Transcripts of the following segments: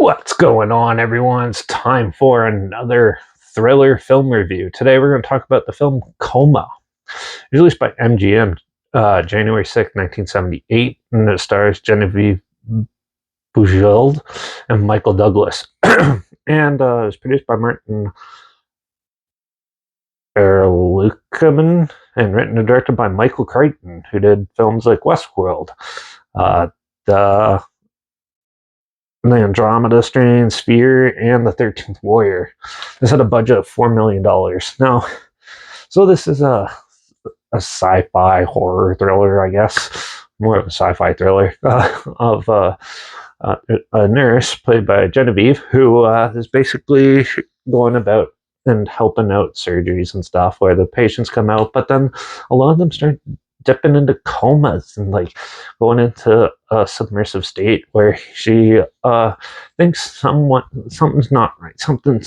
What's going on, everyone? It's time for another thriller film review. Today, we're going to talk about the film Coma, released by MGM January 6th, 1978, and it stars Genevieve Bujold and Michael Douglas. And it was produced by Martin Ehrlichman and written and directed by Michael Crichton, who did films like Westworld, the Andromeda Strain, Sphere, and The 13th Warrior. This had a budget of $4 million. Now, so this is a sci-fi horror thriller, I guess. More of a sci-fi thriller of a nurse played by Genevieve who is basically going about and helping out surgeries and stuff where the patients come out, but then a lot of them start dipping into comas and like going into a submersive state where she thinks something's not right. Someone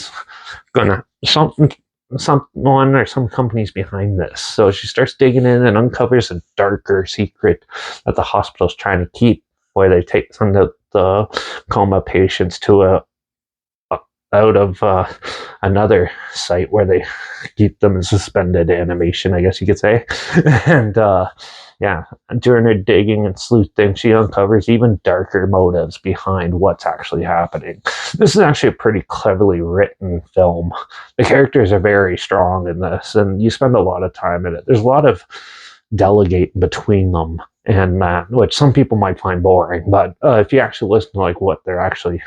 or some company's behind this. So she starts digging in and uncovers a darker secret that the hospital's trying to keep, where they take some of the coma patients to out of another site where they keep them in suspended animation, I guess you could say. And yeah, during her digging and sleuthing, she uncovers even darker motives behind what's actually happening. This is actually a pretty cleverly written film. The characters are very strong in this, and you spend a lot of time in it. There's a lot of delegating between them, and which some people might find boring, but if you actually listen to like what they're actually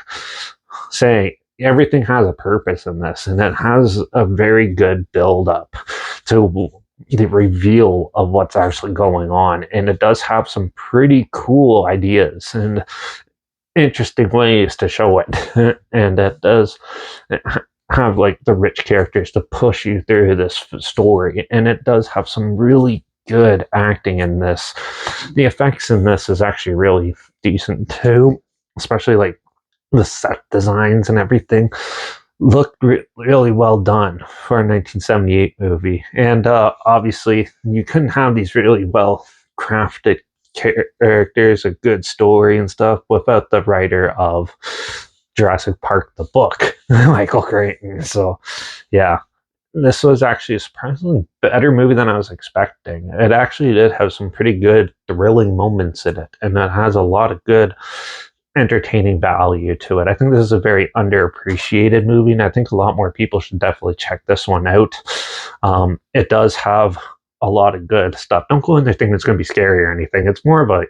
saying, everything has a purpose in this, and it has a very good build up to the reveal of what's actually going on, and it does have some pretty cool ideas and interesting ways to show it. And it does have like the rich characters to push you through this story, and it does have some really good acting in this. The effects in this is actually really decent too, especially like the set designs and everything looked really well done for a 1978 movie. And obviously, you couldn't have these really well crafted characters, a good story and stuff without the writer of Jurassic Park, the book, Michael Crichton. So, yeah. This was actually a surprisingly better movie than I was expecting. It actually did have some pretty good thrilling moments in it, and it has a lot of good entertaining value to it. I think this is a very underappreciated movie, and I think a lot more people should definitely check this one out. It does have a lot of good stuff. Don't go in there thinking it's going to be scary or anything. It's more of a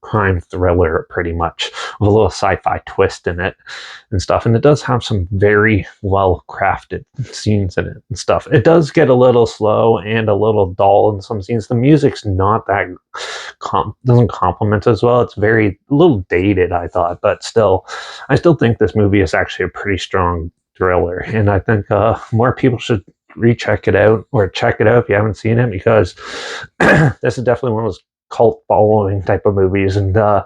crime thriller, pretty much, with a little sci-fi twist in it and stuff. And it does have some very well crafted scenes in it and stuff. It does get a little slow and a little dull in some scenes. The music's not that doesn't complement as well. It's very a little dated, I thought, but I still think this movie is actually a pretty strong thriller, and I think more people should recheck it out or check it out if you haven't seen it, because this is definitely one of those cult following type of movies, and a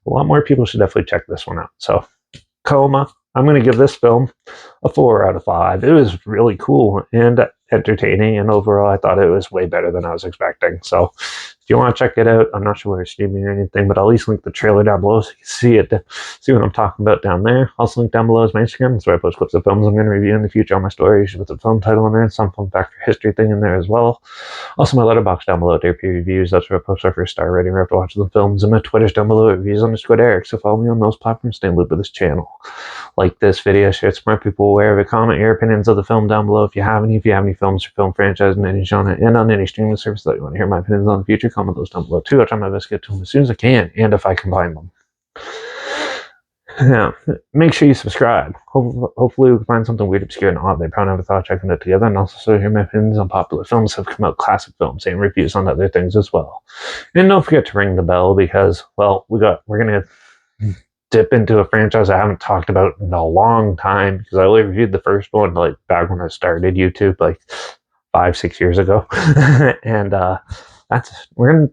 lot more people should definitely check this one out. So, Coma, I'm going to give this film a 4 out of 5. It was really cool and entertaining, and overall, I thought it was way better than I was expecting. So, if you want to check it out, I'm not sure where it's streaming or anything, but I'll at least link the trailer down below so you can see what I'm talking about down there. Also, link down below is my Instagram. That's where I post clips of films I'm going to review in the future on my stories with the film title in there and some fun factor history thing in there as well. Also, my Letterbox down below, their peer reviews. That's where I post our first star rating after watching the films. And my Twitter's down below, reviews_Eric. So follow me on those platforms, stay in loop with this channel. Like this video, share it, smart people aware of it. Comment your opinions of the film down below if you have any. If you have any films or film franchise in any genre and on any streaming service that you want to hear my opinions on in the future, comment those down below too. I'll try my best to get to them as soon as I can, and if I can find them. Now, make sure you subscribe. Hopefully we can find something weird, obscure, and odd they probably never thought of checking it together, and also hear my opinions on popular films that have come out, classic films, and reviews on other things as well. And don't forget to ring the bell, because, well, we're gonna dip into a franchise I haven't talked about in a long time, because I only reviewed the first one like back when I started YouTube, like 5-6 years ago. And we're gonna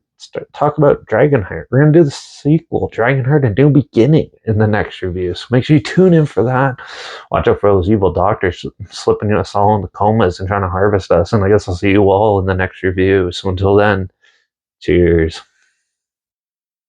talk about Dragonheart. We're gonna do the sequel, Dragonheart: A New Beginning, in the next review. So make sure you tune in for that. Watch out for those evil doctors slipping us all into comas and trying to harvest us. And I guess I'll see you all in the next review. So until then, cheers.